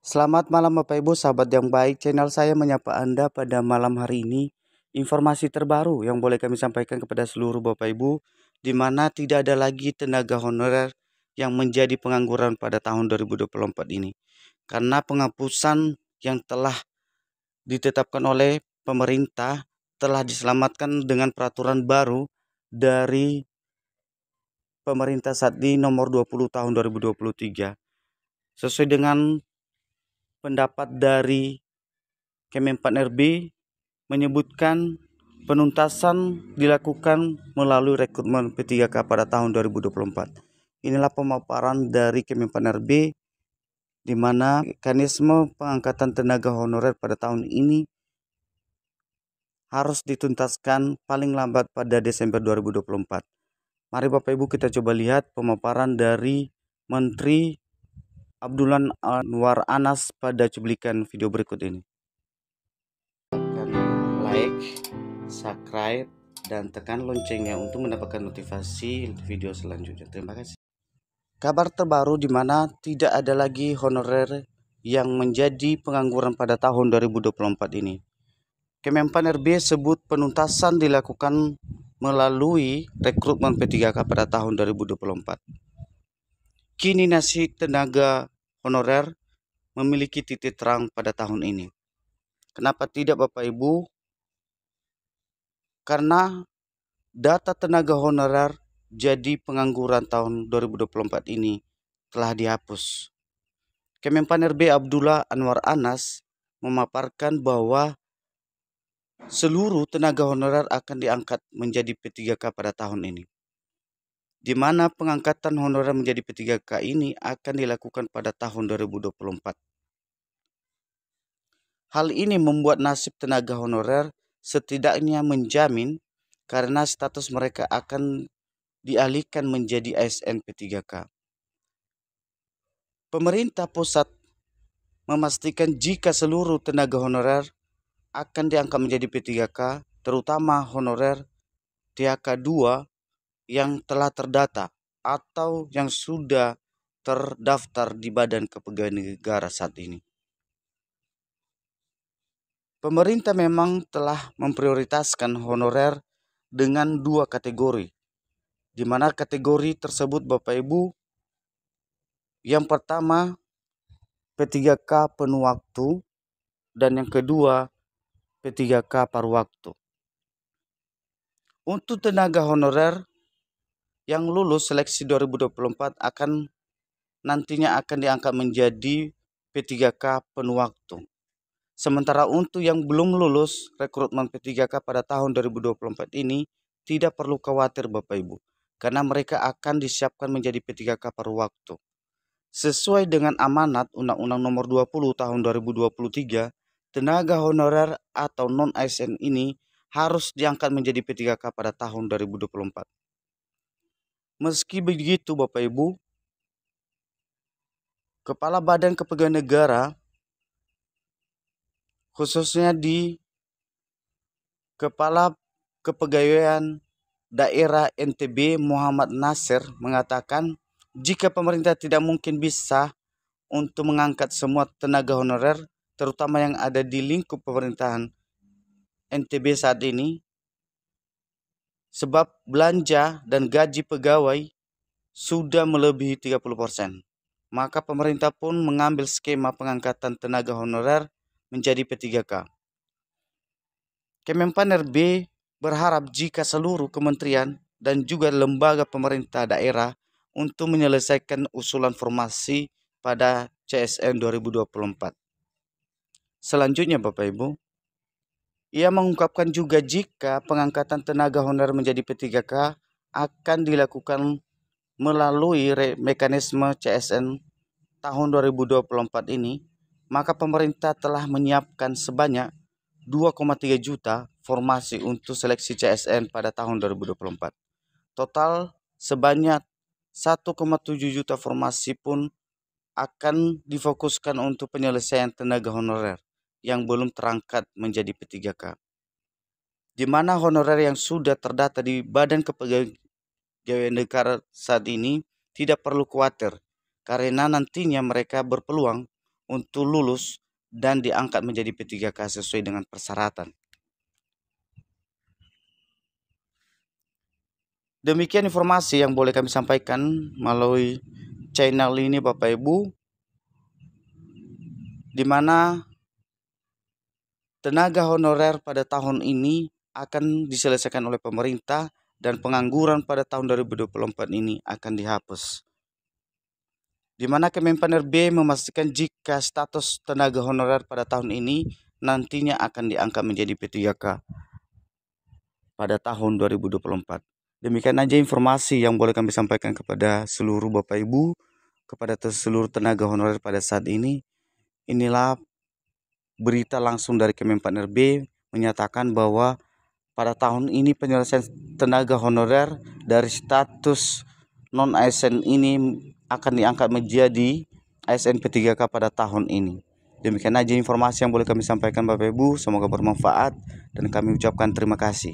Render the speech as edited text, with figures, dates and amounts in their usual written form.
Selamat malam Bapak Ibu, sahabat yang baik. Channel saya menyapa Anda pada malam hari ini. Informasi terbaru yang boleh kami sampaikan kepada seluruh Bapak Ibu, di mana tidak ada lagi tenaga honorer yang menjadi pengangguran pada tahun 2024 ini. Karena penghapusan yang telah ditetapkan oleh pemerintah telah diselamatkan dengan peraturan baru dari pemerintah saat ini nomor 20 tahun 2023. Sesuai dengan pendapat dari Kemenpan RB menyebutkan penuntasan dilakukan melalui rekrutmen P3K pada tahun 2024. Inilah pemaparan dari Kemenpan RB di mana mekanisme pengangkatan tenaga honorer pada tahun ini harus dituntaskan paling lambat pada Desember 2024. Mari Bapak Ibu kita coba lihat pemaparan dari Menteri Abdullah Anwar Anas pada cuplikan video berikut ini. Like, subscribe, dan tekan loncengnya untuk mendapatkan notifikasi video selanjutnya. Terima kasih. Kabar terbaru di mana tidak ada lagi honorer yang menjadi pengangguran pada tahun 2024 ini. Kemenpan RB sebut penuntasan dilakukan melalui rekrutmen P3K pada tahun 2024. Kini nasib tenaga honorer memiliki titik terang pada tahun ini. Kenapa tidak Bapak Ibu? Karena data tenaga honorer jadi pengangguran tahun 2024 ini telah dihapus. Kemenpan RB Abdullah Anwar Anas memaparkan bahwa seluruh tenaga honorer akan diangkat menjadi P3K pada tahun ini. Di mana pengangkatan honorer menjadi P3K ini akan dilakukan pada tahun 2024. Hal ini membuat nasib tenaga honorer setidaknya menjamin karena status mereka akan dialihkan menjadi ASN P3K. Pemerintah pusat memastikan jika seluruh tenaga honorer akan diangkat menjadi P3K, terutama honorer THK 2 yang telah terdata atau yang sudah terdaftar di Badan Kepegawaian Negara saat ini. Pemerintah memang telah memprioritaskan honorer dengan dua kategori, di mana kategori tersebut Bapak Ibu, yang pertama P3K penuh waktu dan yang kedua P3K paruh waktu. Untuk tenaga honorer yang lulus seleksi 2024 nantinya akan diangkat menjadi P3K penuh waktu. Sementara untuk yang belum lulus rekrutmen P3K pada tahun 2024 ini tidak perlu khawatir Bapak Ibu, karena mereka akan disiapkan menjadi P3K paruh waktu. Sesuai dengan amanat Undang-Undang Nomor 20 Tahun 2023, tenaga honorer atau non-ASN ini harus diangkat menjadi P3K pada tahun 2024. Meski begitu Bapak Ibu, Kepala Badan Kepegawaian Negara khususnya di Kepala Kepegawaian Daerah NTB Muhammad Nasir mengatakan jika pemerintah tidak mungkin bisa untuk mengangkat semua tenaga honorer terutama yang ada di lingkup pemerintahan NTB saat ini, sebab belanja dan gaji pegawai sudah melebihi 30%. Maka pemerintah pun mengambil skema pengangkatan tenaga honorer menjadi P3K. Kemenpan RB berharap jika seluruh kementerian dan juga lembaga pemerintah daerah untuk menyelesaikan usulan formasi pada CSN 2024. Selanjutnya Bapak Ibu, ia mengungkapkan juga jika pengangkatan tenaga honorer menjadi P3K akan dilakukan melalui mekanisme CSN tahun 2024 ini, maka pemerintah telah menyiapkan sebanyak 2,3 juta formasi untuk seleksi CSN pada tahun 2024. Total sebanyak 1,7 juta formasi pun akan difokuskan untuk penyelesaian tenaga honorer yang belum terangkat menjadi P3K. Di mana honorer yang sudah terdata di Badan Kepegawaian Negara saat ini tidak perlu khawatir karena nantinya mereka berpeluang untuk lulus dan diangkat menjadi P3K sesuai dengan persyaratan. Demikian informasi yang boleh kami sampaikan melalui channel ini Bapak Ibu, di mana tenaga honorer pada tahun ini akan diselesaikan oleh pemerintah dan pengangguran pada tahun 2024 ini akan dihapus. Di mana Kemenpan-RB memastikan jika status tenaga honorer pada tahun ini nantinya akan diangkat menjadi P3K pada tahun 2024. Demikian aja informasi yang boleh kami sampaikan kepada seluruh Bapak Ibu, kepada seluruh tenaga honorer pada saat ini. Inilah berita langsung dari Kemenpan-RB menyatakan bahwa pada tahun ini penyelesaian tenaga honorer dari status non-ASN ini akan diangkat menjadi ASN P3K pada tahun ini. Demikian aja informasi yang boleh kami sampaikan Bapak Ibu, semoga bermanfaat dan kami ucapkan terima kasih.